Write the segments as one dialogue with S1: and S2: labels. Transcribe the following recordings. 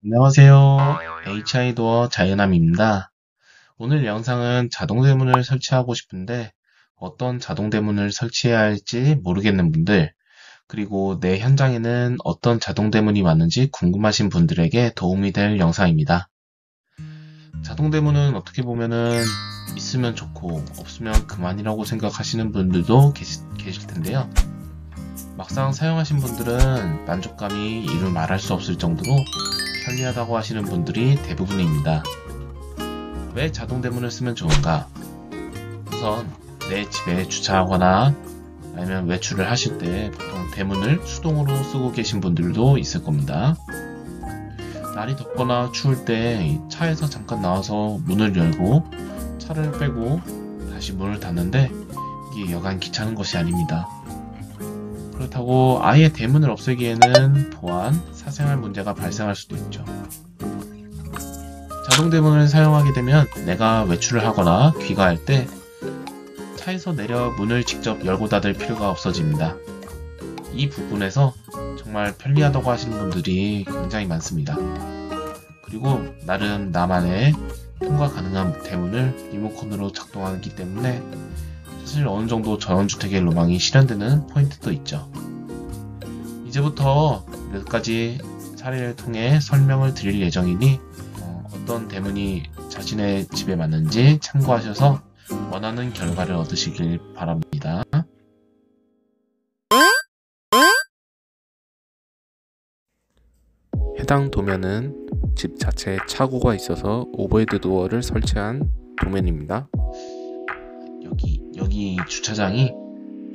S1: 안녕하세요. HI도어 자연함입니다. 오늘 영상은 자동대문을 설치하고 싶은데 어떤 자동대문을 설치해야 할지 모르겠는 분들, 그리고 내 현장에는 어떤 자동대문이 많은지 궁금하신 분들에게 도움이 될 영상입니다. 자동대문은 어떻게 보면은 있으면 좋고 없으면 그만이라고 생각하시는 분들도 계실 텐데요. 막상 사용하신 분들은 만족감이 이루 말할 수 없을 정도로 편리하다고 하시는 분들이 대부분입니다. 왜 자동대문을 쓰면 좋은가? 우선 내 집에 주차하거나 아니면 외출을 하실 때 보통 대문을 수동으로 쓰고 계신 분들도 있을 겁니다. 날이 덥거나 추울 때 차에서 잠깐 나와서 문을 열고 차를 빼고 다시 문을 닫는데 이게 여간 귀찮은 것이 아닙니다. 그렇다고 아예 대문을 없애기에는 또한 사생활 문제가 발생할 수도 있죠. 자동대문을 사용하게 되면 내가 외출을 하거나 귀가할 때 차에서 내려 문을 직접 열고 닫을 필요가 없어집니다. 이 부분에서 정말 편리하다고 하시는 분들이 굉장히 많습니다. 그리고 나름 나만의 통과 가능한 대문을 리모컨으로 작동하기 때문에 사실 어느 정도 전원주택의 로망이 실현되는 포인트도 있죠. 이제부터 몇 가지 사례를 통해 설명을 드릴 예정이니 어떤 대문이 자신의 집에 맞는지 참고하셔서 원하는 결과를 얻으시길 바랍니다. 해당 도면은 집 자체에 차고가 있어서 오버헤드 도어를 설치한 도면입니다. 여기 주차장이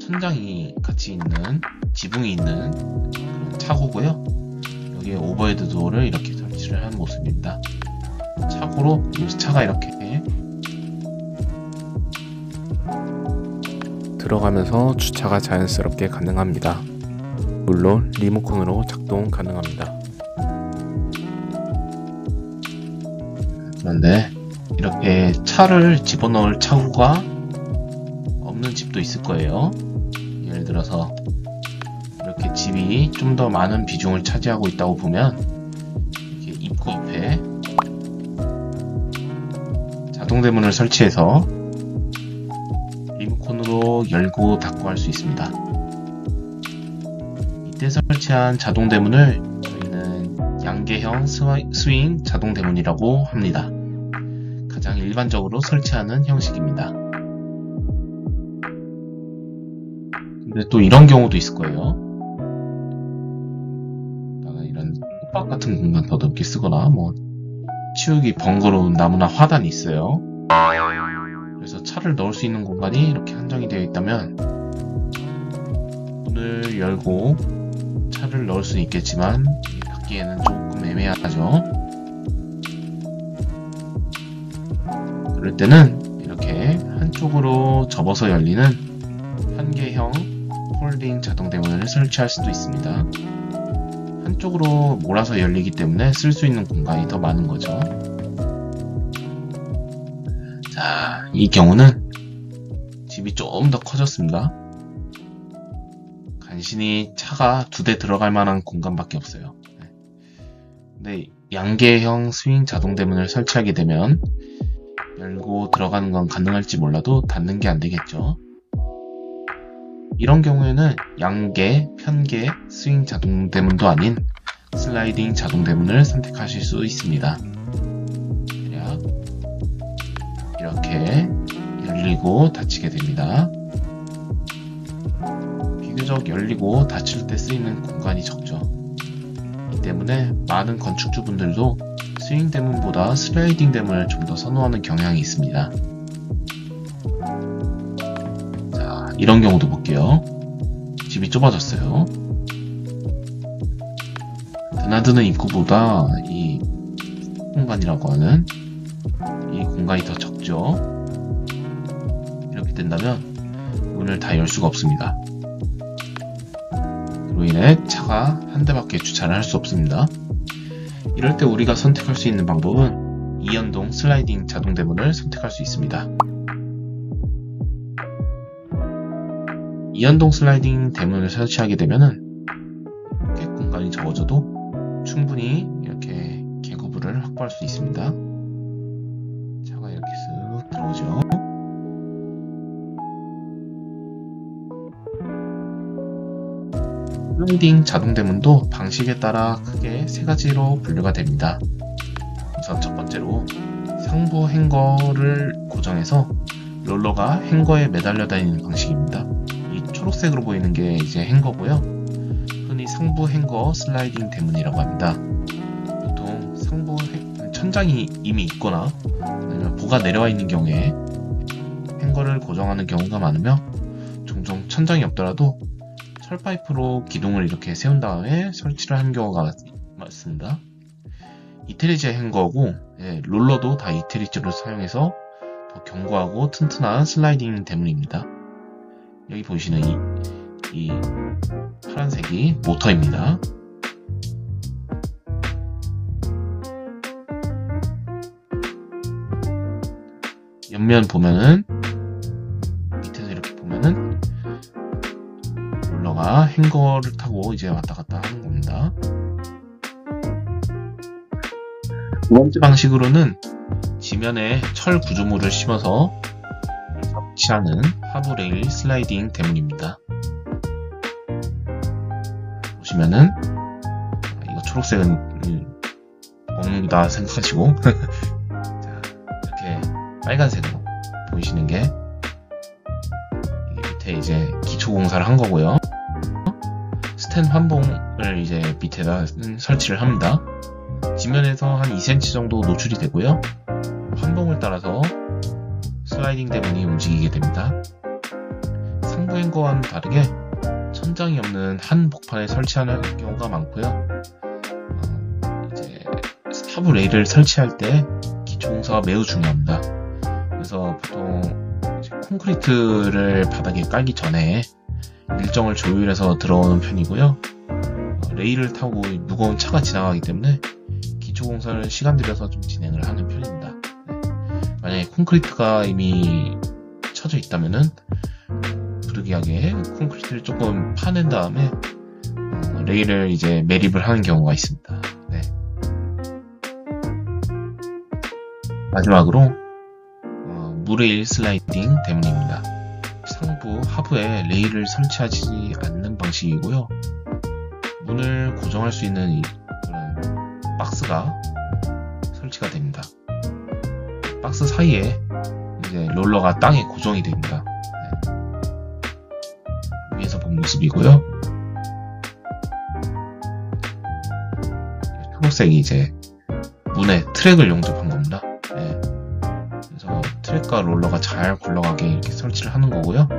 S1: 천장이 같이 있는 지붕이 있는 그런 차고고요. 여기에 오버헤드 도어를 이렇게 설치를 한 모습입니다. 차고로 차가 이렇게 들어가면서 주차가 자연스럽게 가능합니다. 물론 리모컨으로 작동 가능합니다. 그런데 이렇게 차를 집어넣을 차고가 없는 집도 있을 거예요. 예를 들어서 이렇게 집이 좀 더 많은 비중을 차지하고 있다고 보면 이렇게 입구 앞에 자동대문을 설치해서 리모컨으로 열고 닫고 할 수 있습니다. 이때 설치한 자동대문을 저희는 양계형 스윙 자동대문이라고 합니다. 가장 일반적으로 설치하는 형식입니다. 근데 또 이런 경우도 있을 거예요. 이런 호박 같은 공간 더 넓게 쓰거나 치우기 번거로운 나무나 화단이 있어요. 그래서 차를 넣을 수 있는 공간이 이렇게 한정이 되어 있다면 문을 열고 차를 넣을 수는 있겠지만 닫기에는 조금 애매하죠. 그럴 때는 이렇게 한쪽으로 접어서 열리는 현계형 폴딩 자동대문을 설치할 수도 있습니다. 한쪽으로 몰아서 열리기 때문에 쓸 수 있는 공간이 더 많은 거죠. 자, 이 경우는 집이 조금 더 커졌습니다. 간신히 차가 2대 들어갈 만한 공간밖에 없어요. 근데 양계형 스윙 자동대문을 설치하게 되면 열고 들어가는 건 가능할지 몰라도 닫는 게 안 되겠죠. 이런 경우에는 양계, 편계, 스윙 자동대문도 아닌 슬라이딩 자동대문을 선택하실 수 있습니다. 대략 이렇게 열리고 닫히게 됩니다. 비교적 열리고 닫힐 때 쓰이는 공간이 적죠. 이 때문에 많은 건축주분들도 스윙 대문보다 슬라이딩 대문을 좀 더 선호하는 경향이 있습니다. 자, 이런 경우도 볼게요. 집이 좁아졌어요. 드나드는 입구보다 이 공간이라고 하는 이 공간이 더 적죠. 이렇게 된다면 문을 다 열 수가 없습니다. 로 인해 차가 한 대밖에 주차를 할 수 없습니다. 이럴 때 우리가 선택할 수 있는 방법은 2연동 슬라이딩 자동 대문을 선택할 수 있습니다. 2연동 슬라이딩 대문을 설치하게 되면은 꽤 공간이 적어져도 충분히 이렇게 개구부를 확보할 수 있습니다. 차가 이렇게 쓱 들어오죠. 슬라이딩 자동 대문도 방식에 따라 크게 세 가지로 분류가 됩니다. 우선 첫 번째로 상부 행거를 고정해서 롤러가 행거에 매달려 다니는 방식입니다. 이 초록색으로 보이는 게 이제 행거고요. 흔히 상부 행거 슬라이딩 대문이라고 합니다. 보통 상부 천장이 이미 있거나 아니면 보가 내려와 있는 경우에 행거를 고정하는 경우가 많으며, 종종 천장이 없더라도 철파이프로 기둥을 이렇게 세운 다음에 설치를 하는 경우가 많습니다. 이태리제 행거고, 롤러도 다 이태리제로 사용해서 더 견고하고 튼튼한 슬라이딩 대문입니다. 여기 보이시는 이 파란색이 모터입니다. 옆면 보면은, 밑에서 이렇게 보면은 롤러가 행거를 타고 이제 왔다 갔다 하는 겁니다. 두 번째 방식으로는 지면에 철 구조물을 심어서 설치하는 하부 레일 슬라이딩 대문입니다. 보시면은, 이거 초록색은 없는다 생각하시고 자, 이렇게 빨간색으로 보이시는 게 밑에 이제 기초 공사를 한 거고요. 스텐 환봉을 이제 밑에다 설치를 합니다. 지면에서 한 2cm 정도 노출이 되고요. 환봉을 따라서 슬라이딩 대문이 움직이게 됩니다. 상부 행거와는 다르게 천장이 없는 한 복판에 설치하는 경우가 많고요. 이제 하부 레일을 설치할 때 기초 공사가 매우 중요합니다. 그래서 보통 콘크리트를 바닥에 깔기 전에 일정을 조율해서 들어오는 편이고요. 레일을 타고 무거운 차가 지나가기 때문에 기초 공사를 시간 들여서 좀 진행을 하는 편입니다. 만약에 콘크리트가 이미 쳐져 있다면은 부득이하게 콘크리트를 조금 파낸 다음에 레일을 이제 매립을 하는 경우가 있습니다. 네. 마지막으로 무레일 슬라이딩 대문입니다. 상부, 하부에 레일을 설치하지 않는 방식이고요. 문을 고정할 수 있는 그런 박스가 설치가 됩니다. 박스 사이에 이제 롤러가 땅에 고정이 됩니다. 네. 위에서 본 모습이고요. 초록색이 이제 문에 트랙을 용접한 겁니다. 네. 그래서 트랙과 롤러가 잘 굴러가게 이렇게 설치를 하는 거고요.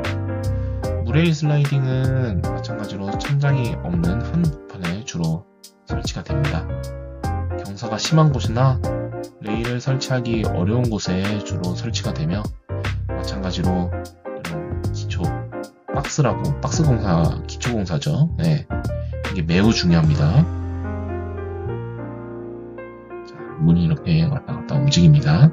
S1: 무레일 슬라이딩은 마찬가지로 천장이 없는 한 복판에 주로 설치가 됩니다. 경사가 심한 곳이나 레일을 설치하기 어려운 곳에 주로 설치가 되며, 마찬가지로 이런 기초 박스라고, 박스 공사, 기초 공사죠. 네, 이게 매우 중요합니다. 자, 문이 이렇게 왔다 갔다 움직입니다.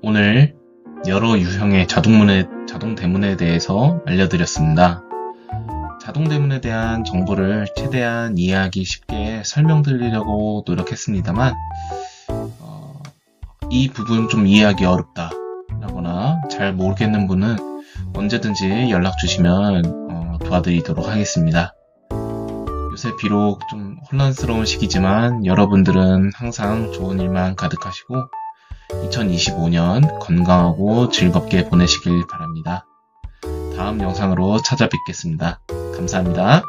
S1: 오늘 여러 유형의 자동 대문에 대해서 알려드렸습니다. 자동 대문에 대한 정보를 최대한 이해하기 쉽게 설명드리려고 노력했습니다만, 이 부분 좀 이해하기 어렵다 라거나 잘 모르겠는 분은 언제든지 연락 주시면 도와드리도록 하겠습니다. 요새 비록 좀 혼란스러운 시기지만 여러분들은 항상 좋은 일만 가득하시고 2025년 건강하고 즐겁게 보내시길 바랍니다. 다음 영상으로 찾아뵙겠습니다. 감사합니다.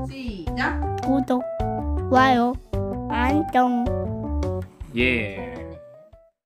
S2: 시작! 구독, 좋아요, 안녕.
S3: 예.